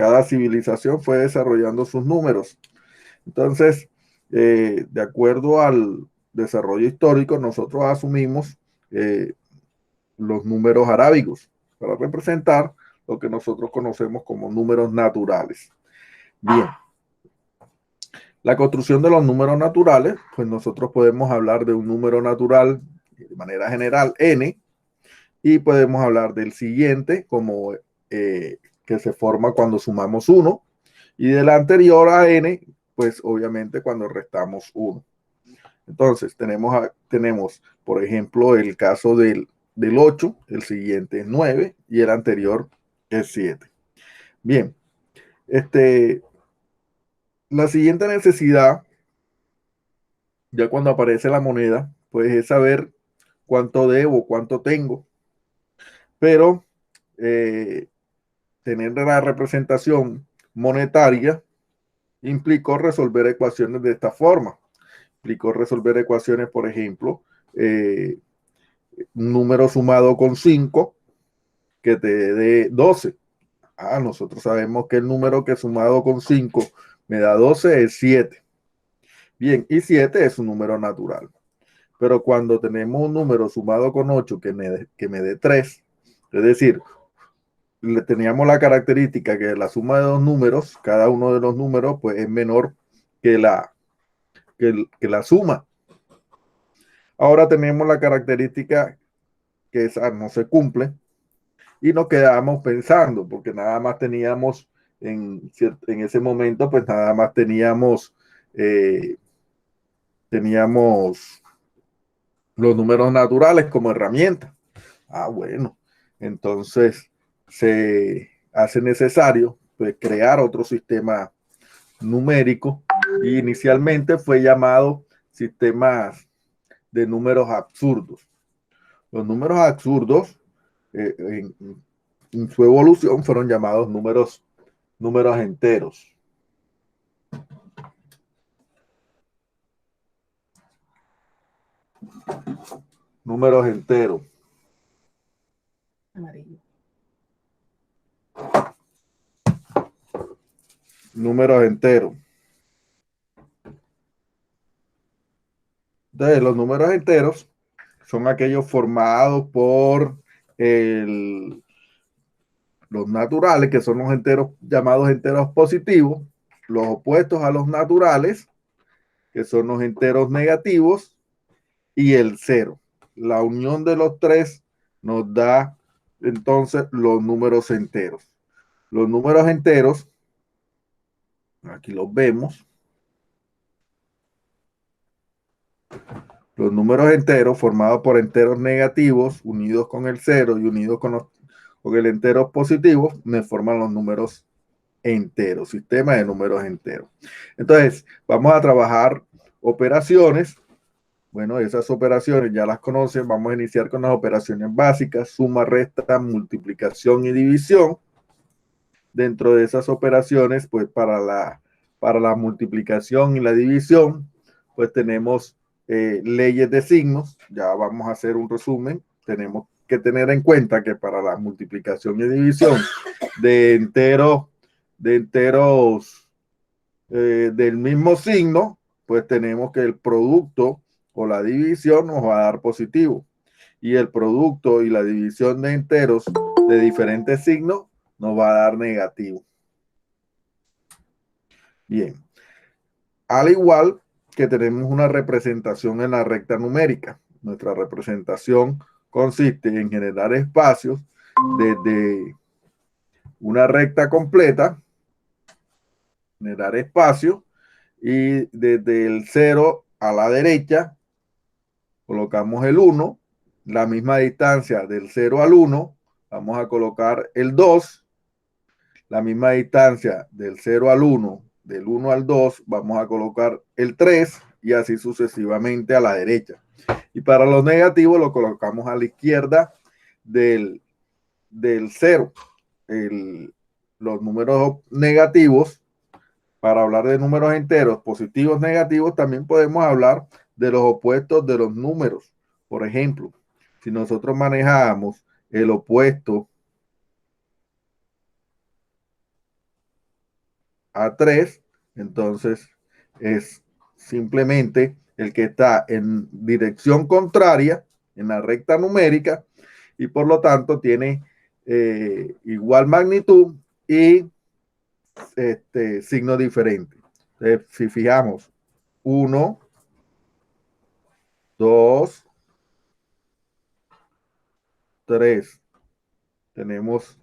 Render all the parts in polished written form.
cada civilización fue desarrollando sus números. Entonces, de acuerdo al desarrollo histórico, nosotros asumimos los números arábigos para representar lo que nosotros conocemos como números naturales. Bien, la construcción de los números naturales, pues nosotros podemos hablar de un número natural de manera general, n, y podemos hablar del siguiente como que se forma cuando sumamos 1, y del anterior a n, pues obviamente cuando restamos 1. Entonces, tenemos, por ejemplo, el caso del 8, el siguiente es 9 y el anterior es 7. Bien, la siguiente necesidad, ya cuando aparece la moneda, pues es saber cuánto debo, cuánto tengo, pero tener la representación monetaria implicó resolver ecuaciones de esta forma. Implicó resolver ecuaciones, por ejemplo, un número sumado con 5 que te dé 12. Nosotros sabemos que el número que sumado con 5 me da 12 es 7. Bien, y 7 es un número natural. Pero cuando tenemos un número sumado con 8 que me dé 3, es decir, teníamos la característica que la suma de dos números, cada uno de los números, pues es menor que la suma. Ahora tenemos la característica que esa no se cumple y nos quedamos pensando, porque nada más teníamos en ese momento, pues nada más teníamos los números naturales como herramienta. Bueno, entonces se hace necesario pues, crear otro sistema numérico y inicialmente fue llamado sistema de números absurdos. Los números absurdos en su evolución fueron llamados números enteros. Números enteros. Amarillo. Números enteros. Entonces, los números enteros son aquellos formados por los naturales, que son los enteros llamados enteros positivos, los opuestos a los naturales, que son los enteros negativos, y el cero. La unión de los tres nos da entonces los números enteros. Los números enteros, aquí los vemos. Los números enteros formados por enteros negativos unidos con el cero y unidos con el entero positivo me forman los números enteros, sistema de números enteros. Entonces, vamos a trabajar operaciones. Bueno, esas operaciones ya las conocen. Vamos a iniciar con las operaciones básicas, suma, resta, multiplicación y división. Dentro de esas operaciones, pues para la multiplicación y la división, pues tenemos leyes de signos. Ya vamos a hacer un resumen. Tenemos que tener en cuenta que para la multiplicación y división de enteros del mismo signo, pues tenemos que el producto o la división nos va a dar positivo. Y el producto y la división de enteros de diferentes signos nos va a dar negativo. Bien. Al igual que tenemos una representación en la recta numérica. Nuestra representación consiste en generar espacios desde una recta completa, generar espacio, y desde el 0 a la derecha colocamos el 1, la misma distancia del 0 al 1, vamos a colocar el 2, la misma distancia del 0 al 1, del 1 al 2, vamos a colocar el 3 y así sucesivamente a la derecha. Y para los negativos lo colocamos a la izquierda del 0. Los números negativos, para hablar de números enteros, positivos, negativos, también podemos hablar de los opuestos de los números. Por ejemplo, si nosotros manejamos el opuesto a 3, entonces es simplemente el que está en dirección contraria en la recta numérica y por lo tanto tiene igual magnitud y signo diferente. Entonces, si fijamos, 1, 2, 3, tenemos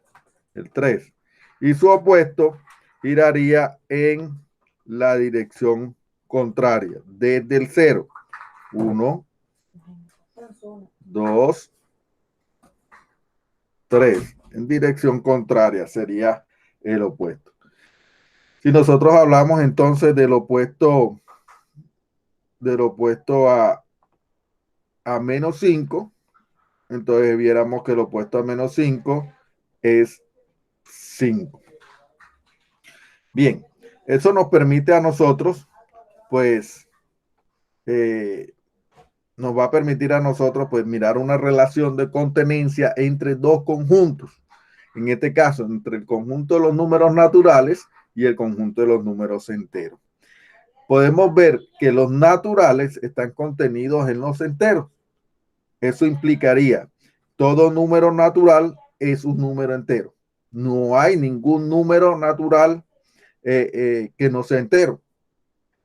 el 3 y su opuesto giraría en la dirección contraria, desde el 0. 1, 2, 3. En dirección contraria sería el opuesto. Si nosotros hablamos entonces del opuesto a menos 5, entonces viéramos que el opuesto a menos 5 es 5. Bien, eso nos permite a nosotros, pues, nos va a permitir a nosotros, pues, mirar una relación de contenencia entre dos conjuntos. En este caso, entre el conjunto de los números naturales y el conjunto de los números enteros. Podemos ver que los naturales están contenidos en los enteros. Eso implicaría, todo número natural es un número entero. No hay ningún número natural que no sea entero.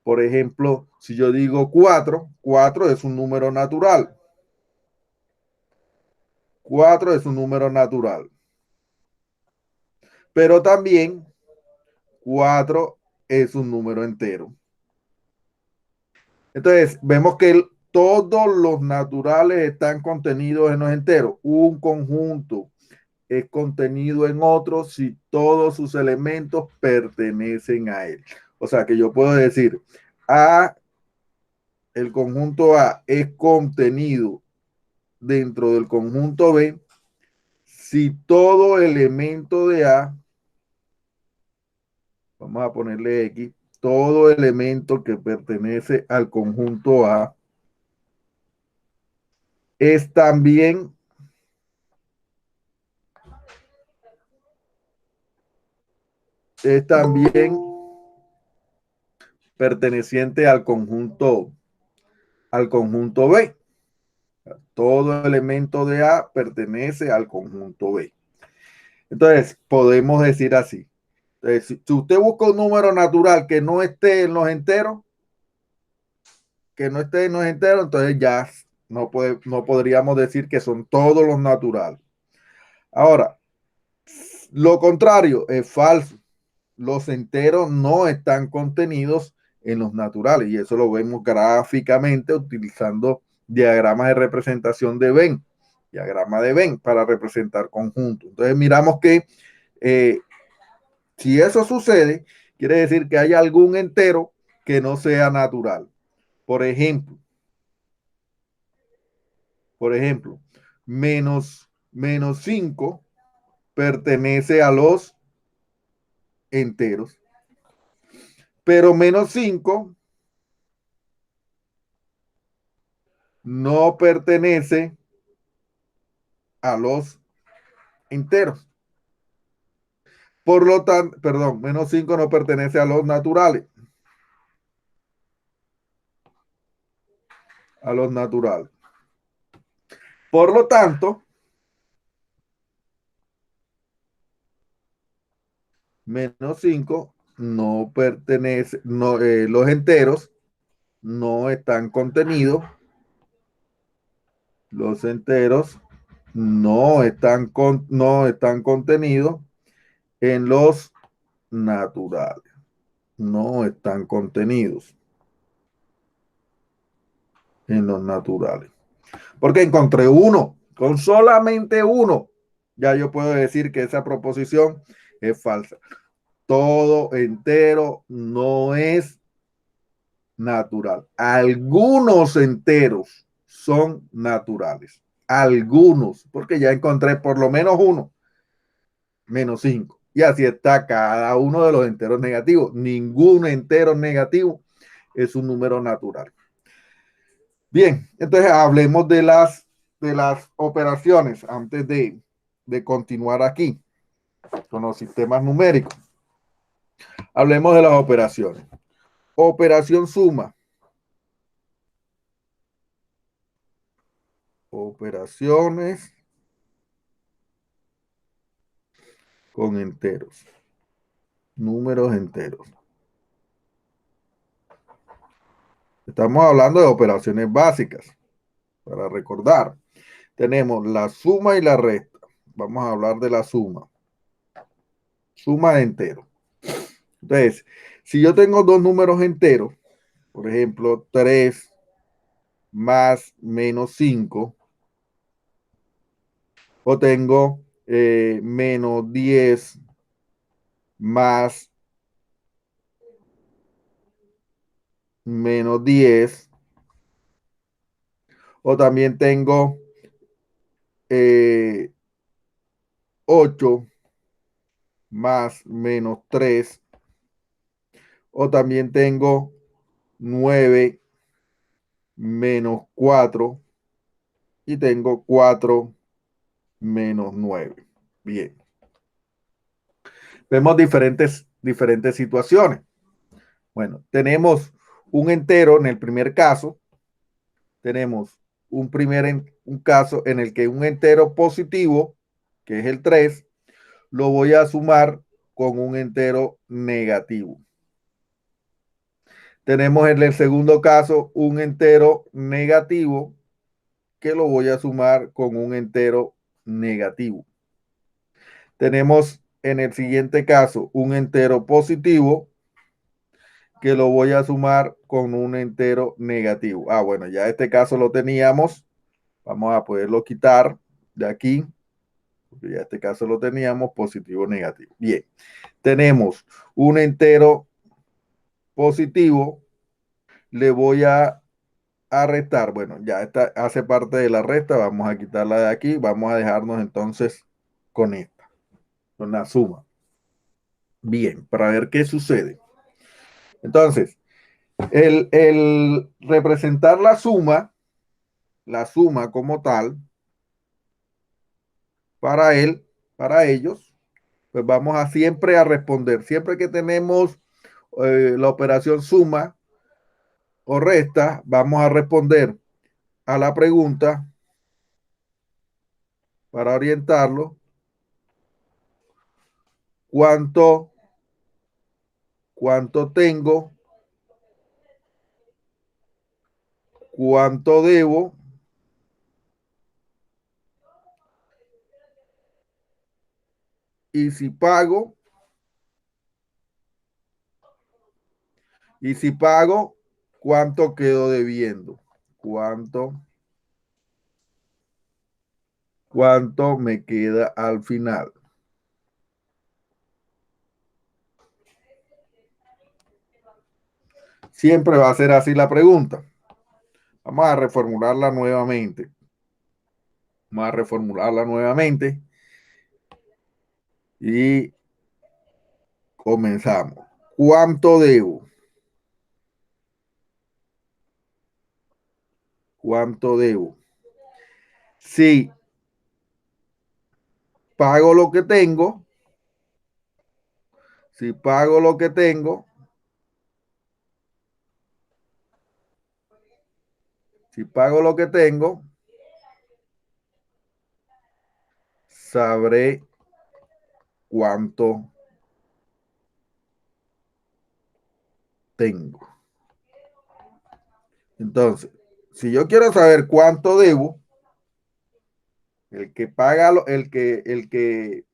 Por ejemplo, si yo digo 4, 4 es un número natural. 4 es un número natural. Pero también 4 es un número entero. Entonces, vemos que todos los naturales están contenidos en los enteros. Un conjunto es contenido en otro si todos sus elementos pertenecen a él. O sea que yo puedo decir, el conjunto A es contenido dentro del conjunto B si todo elemento de A, vamos a ponerle X, todo elemento que pertenece al conjunto A es también perteneciente al conjunto B. Todo elemento de A pertenece al conjunto B. Entonces, podemos decir así. Entonces, si usted busca un número natural que no esté en los enteros, entonces ya no podríamos decir que son todos los naturales. Ahora, lo contrario es falso. Los enteros no están contenidos en los naturales y eso lo vemos gráficamente utilizando diagramas de representación de Venn, diagrama de Venn para representar conjuntos. Entonces miramos que si eso sucede, quiere decir que hay algún entero que no sea natural. Por ejemplo, menos 5 pertenece a los enteros, pero menos 5 no pertenece a los enteros. Por lo tanto, perdón, menos 5 no pertenece a los naturales. A los naturales. Por lo tanto, menos 5 no pertenece, los enteros no están contenidos. Los enteros no están contenidos en los naturales. No están contenidos en los naturales. Porque encontré uno, con solamente uno, ya yo puedo decir que esa proposición es falsa. Todo entero no es natural. Algunos enteros son naturales. Algunos, porque ya encontré por lo menos uno, menos 5. Y así está cada uno de los enteros negativos. Ningún entero negativo es un número natural. Bien, entonces hablemos de las operaciones antes de continuar aquí con los sistemas numéricos. Hablemos de las operaciones. Operación suma. Operaciones con enteros. Números enteros. Estamos hablando de operaciones básicas. Para recordar, tenemos la suma y la resta. Vamos a hablar de la suma. Suma de enteros. Entonces, si yo tengo dos números enteros, por ejemplo, 3 más menos 5, o tengo menos 10 más menos 10, o también tengo 8 más menos 3, o también tengo 9 menos 4 y tengo 4 menos 9. Bien, vemos diferentes situaciones. Bueno, tenemos un entero en el primer caso, tenemos un caso en el que un entero positivo, que es el 3, lo voy a sumar con un entero negativo. Tenemos en el segundo caso un entero negativo que lo voy a sumar con un entero negativo. Tenemos en el siguiente caso un entero positivo que lo voy a sumar con un entero negativo. Bueno, ya este caso lo teníamos. Vamos a poderlo quitar de aquí, porque ya este caso lo teníamos positivo negativo. Bien, tenemos un entero positivo, le voy a restar. Bueno, ya esta hace parte de la resta, vamos a quitarla de aquí, vamos a dejarnos entonces con esta, con la suma. Bien, para ver qué sucede. Entonces, el representar la suma como tal, para él, para ellos, pues vamos a siempre a responder. Siempre que tenemos la operación suma o resta, vamos a responder a la pregunta para orientarlo. ¿Cuánto tengo? ¿Cuánto debo? Y si pago, ¿cuánto quedo debiendo? ¿Cuánto me queda al final? Siempre va a ser así la pregunta. Vamos a reformularla nuevamente. Y comenzamos. ¿Cuánto debo? ¿Cuánto debo? Si pago lo que tengo, si pago lo que tengo, si pago lo que tengo, sabré cuánto tengo. Entonces, si yo quiero saber cuánto debo, el que paga lo, el que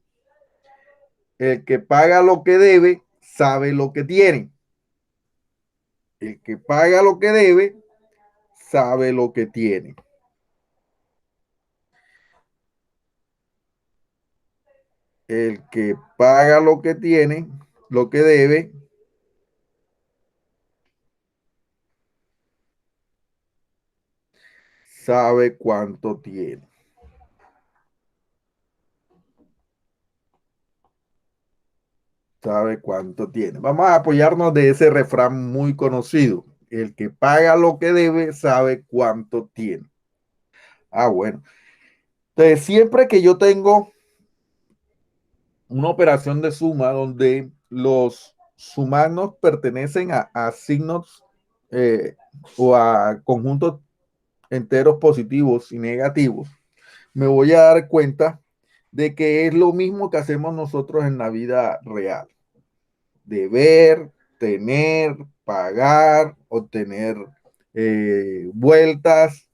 paga lo que debe, sabe lo que tiene. El que paga lo que debe, sabe lo que tiene. El que paga lo que tiene, lo que debe, sabe cuánto tiene. Sabe cuánto tiene. Vamos a apoyarnos de ese refrán muy conocido. El que paga lo que debe, sabe cuánto tiene. Bueno. Entonces, siempre que yo tengo una operación de suma donde los sumarnos pertenecen a signos o a conjuntos enteros positivos y negativos, me voy a dar cuenta de que es lo mismo que hacemos nosotros en la vida real. Deber, tener, pagar, obtener vueltas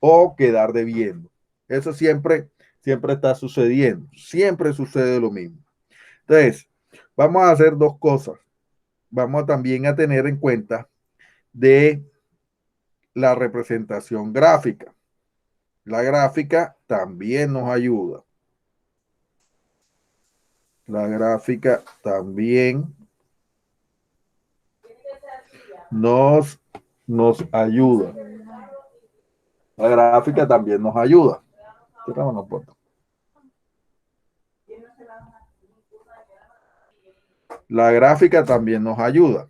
o quedar debiendo. Eso siempre está sucediendo. Siempre sucede lo mismo. Entonces, vamos a hacer dos cosas. Vamos también a tener en cuenta de la representación gráfica. La gráfica también nos ayuda. La gráfica también nos ayuda. La gráfica también nos ayuda. La gráfica también nos ayuda.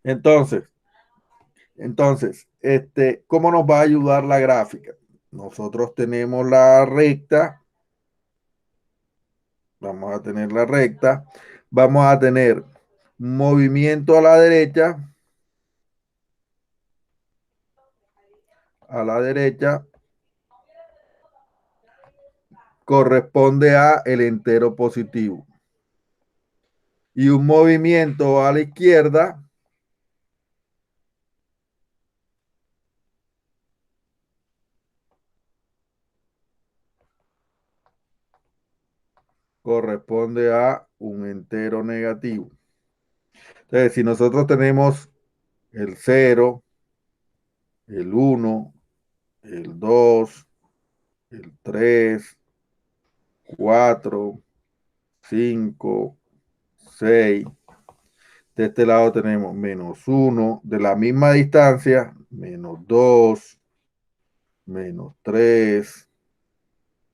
Entonces, ¿cómo nos va a ayudar la gráfica? Nosotros tenemos la recta. Vamos a tener la recta. Vamos a tener movimiento a la derecha. A la derecha corresponde a el entero positivo. Y un movimiento a la izquierda corresponde a un entero negativo. Entonces, si nosotros tenemos el 0, el 1, el 2, el 3, 4, 5, 6. De este lado tenemos menos 1, de la misma distancia, menos 2, menos 3,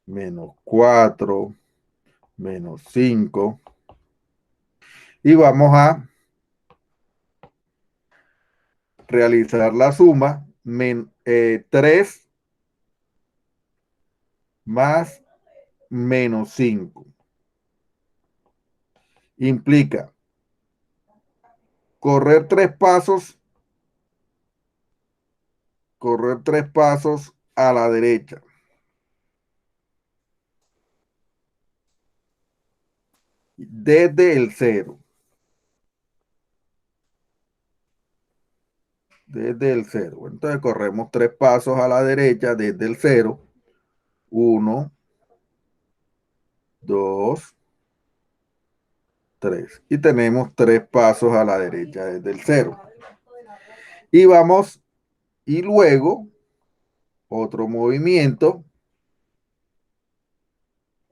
menos 4, menos 5. Y vamos a realizar la suma, 3 más menos 5. Implica correr 3 pasos, a la derecha. Desde el 0. Desde el 0. Entonces corremos 3 pasos a la derecha desde el 0. 1, 2, 3. Y tenemos 3 pasos a la derecha desde el 0. Y luego otro movimiento.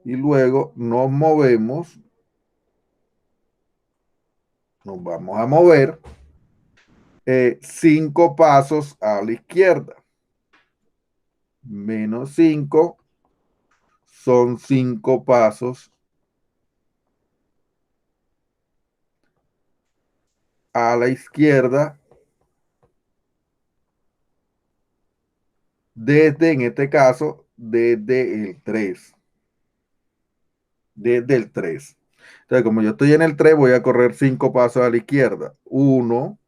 Y luego nos vamos a mover 5 pasos a la izquierda. Menos 5 son 5 pasos a la izquierda desde, en este caso, desde el 3. Desde el 3. Entonces, como yo estoy en el 3, voy a correr 5 pasos a la izquierda. 1,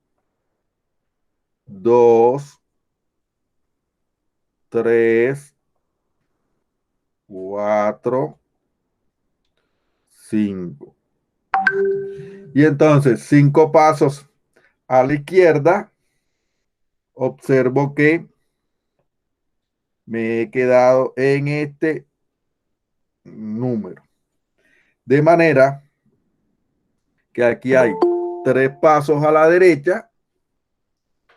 2, 3, 4, 5. Y entonces, 5 pasos a la izquierda, observo que me he quedado en este número. De manera que aquí hay 3 pasos a la derecha,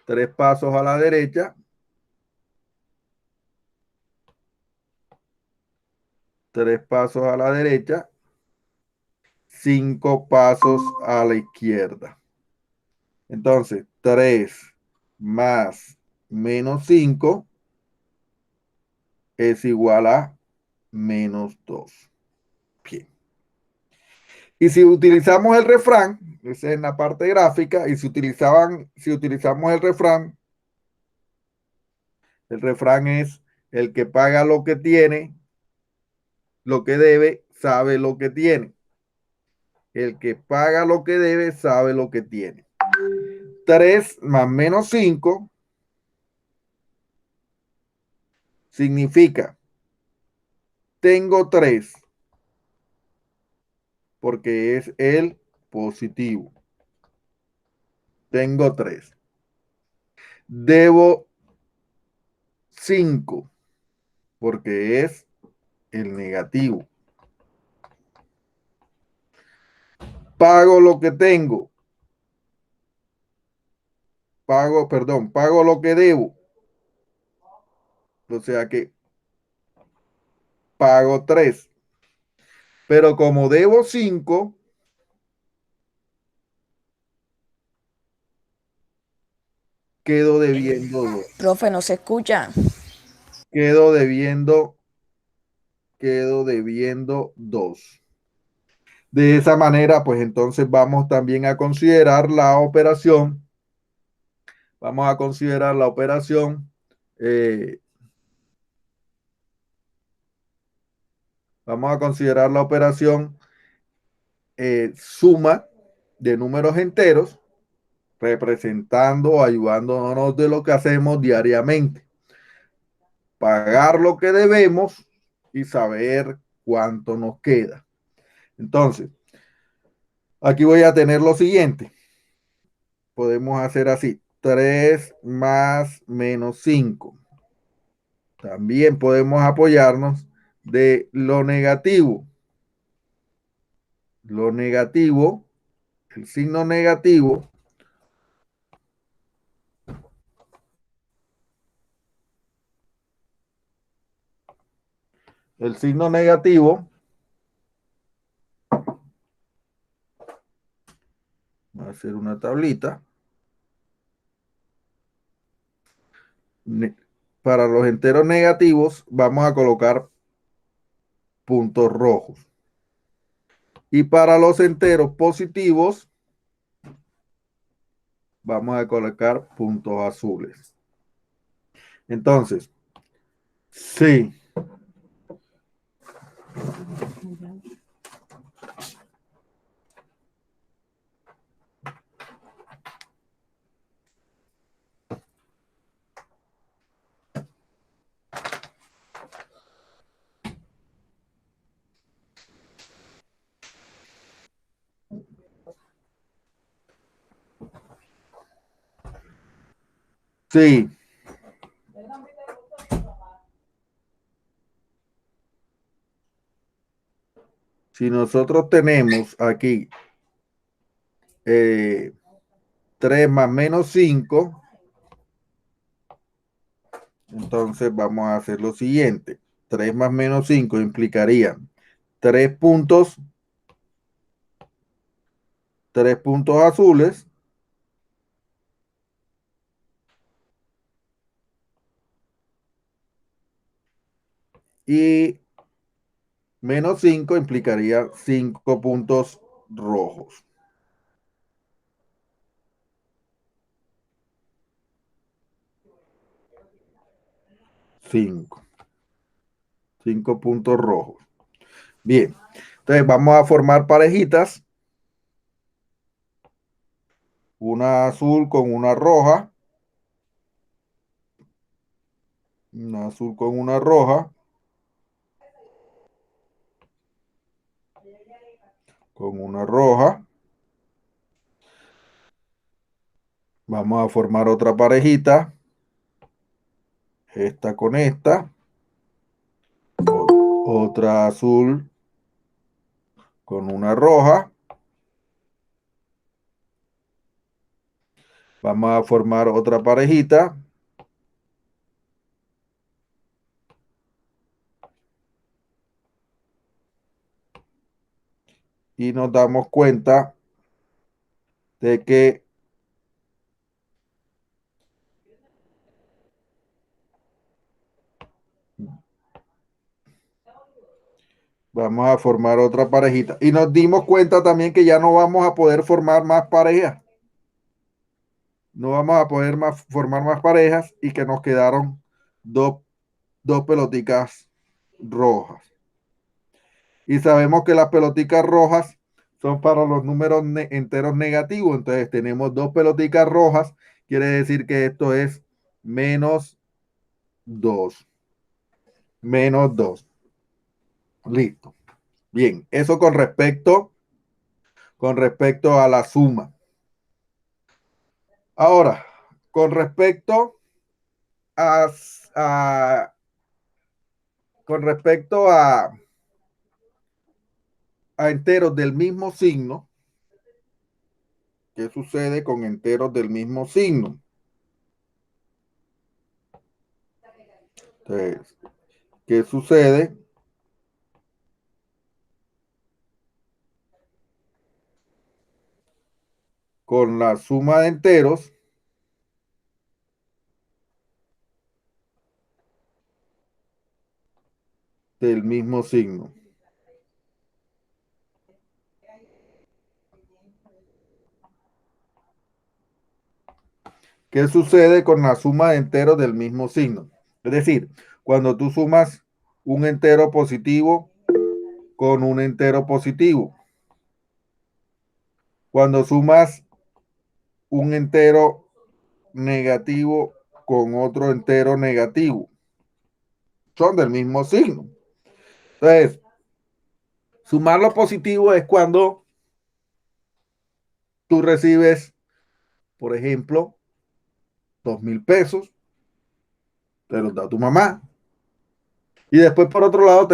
3 pasos a la derecha, 3 pasos a la derecha, 5 pasos a la izquierda. Entonces, 3 más menos 5 es igual a menos 2. Bien. Y si utilizamos el refrán, es en la parte gráfica, y si utilizamos el refrán es: el que paga lo que tiene, lo que debe, sabe lo que tiene. El que paga lo que debe sabe lo que tiene. 3 más menos 5 significa tengo 3 porque es el positivo. Tengo 3. Debo 5 porque es el negativo. Pago lo que tengo. Pago lo que debo. O sea que pago 3. Pero como debo 5, quedo debiendo 2. Profe, no se escucha. Quedo debiendo, quedo debiendo 2. De esa manera, pues entonces vamos también a considerar la operación. Vamos a considerar la operación. eh, Vamos a considerar la operación suma de números enteros, representando, ayudándonos de lo que hacemos diariamente. Pagar lo que debemos y saber cuánto nos queda. Entonces, aquí voy a tener lo siguiente. Podemos hacer así. 3 más menos 5. También podemos apoyarnos de lo negativo. Lo negativo, el signo negativo, el signo negativo, voy a hacer una tablita. Para los enteros negativos vamos a colocar puntos rojos. Y para los enteros positivos vamos a colocar puntos azules. Entonces, sí, sí. Si nosotros tenemos aquí 3 más menos 5, entonces vamos a hacer lo siguiente. 3 más menos 5 implicaría 3 puntos, 3 puntos azules y menos 5 implicaría 5 puntos rojos. 5. 5 puntos rojos. Bien. Entonces vamos a formar parejitas. Una azul con una roja. Una azul con una roja. Con una roja. Vamos a formar otra parejita. Esta con esta. Otra azul con una roja. Vamos a formar otra parejita. Y nos damos cuenta de que vamos a formar otra parejita. Y nos dimos cuenta también que ya no vamos a poder formar más parejas. No vamos a poder formar más parejas y que nos quedaron dos, dos peloticas rojas. Y sabemos que las peloticas rojas son para los números enteros negativos. Entonces tenemos dos pelotitas rojas, quiere decir que esto es menos 2. Menos 2. Listo. Bien, eso con respecto a la suma. Ahora, con respecto a, a con respecto a enteros del mismo signo, ¿qué sucede con enteros del mismo signo? Entonces, ¿qué sucede con la suma de enteros del mismo signo? ¿Qué sucede con la suma de enteros del mismo signo? Es decir, cuando tú sumas un entero positivo con un entero positivo, cuando sumas un entero negativo con otro entero negativo, son del mismo signo. Entonces, sumar lo positivo es cuando tú recibes, por ejemplo, 2,000 pesos, te los da tu mamá, y después por otro lado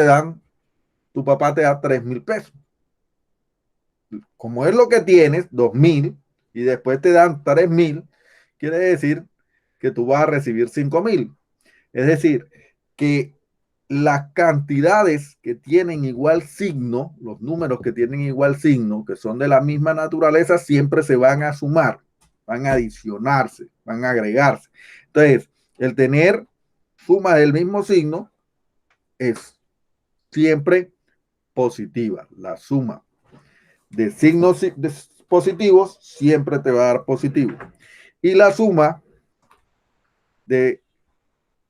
tu papá te da 3,000 pesos. Como es lo que tienes, 2,000, y después te dan 3,000, quiere decir que tú vas a recibir 5,000. Es decir, que las cantidades que tienen igual signo, los números que tienen igual signo, que son de la misma naturaleza, siempre se van a sumar, van a adicionarse, van a agregarse. Entonces, el tener suma del mismo signo es siempre positiva. La suma de signos positivos siempre te va a dar positivo. Y la suma de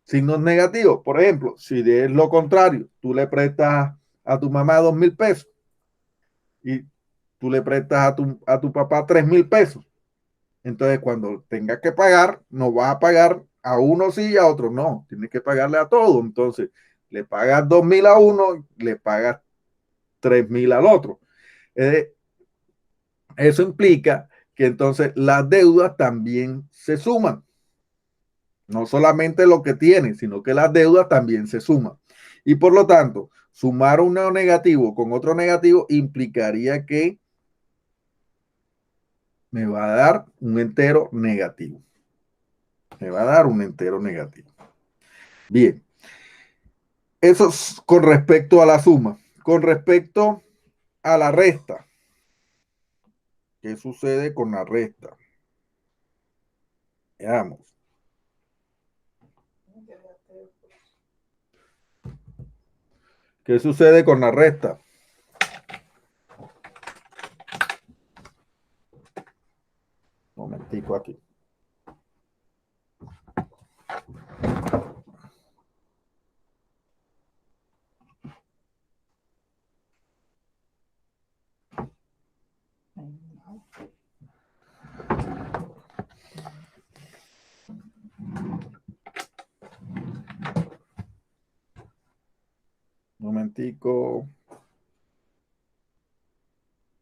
signos negativos, por ejemplo, si es lo contrario, tú le prestas a tu mamá 2,000 pesos y tú le prestas a tu papá 3,000 pesos. Entonces, cuando tengas que pagar, no vas a pagar a uno sí y a otro no. Tienes que pagarle a todo. Entonces, le pagas 2,000 a uno, le pagas 3,000 al otro. Eso implica que entonces las deudas también se suman. No solamente lo que tienes, sino que las deudas también se suman. Y por lo tanto, sumar un negativo con otro negativo implicaría que me va a dar un entero negativo. Me va a dar un entero negativo. Bien, eso es con respecto a la suma. Con respecto a la resta, ¿qué sucede con la resta? Veamos. ¿Qué sucede con la resta? Un momentico aquí. Un momentico.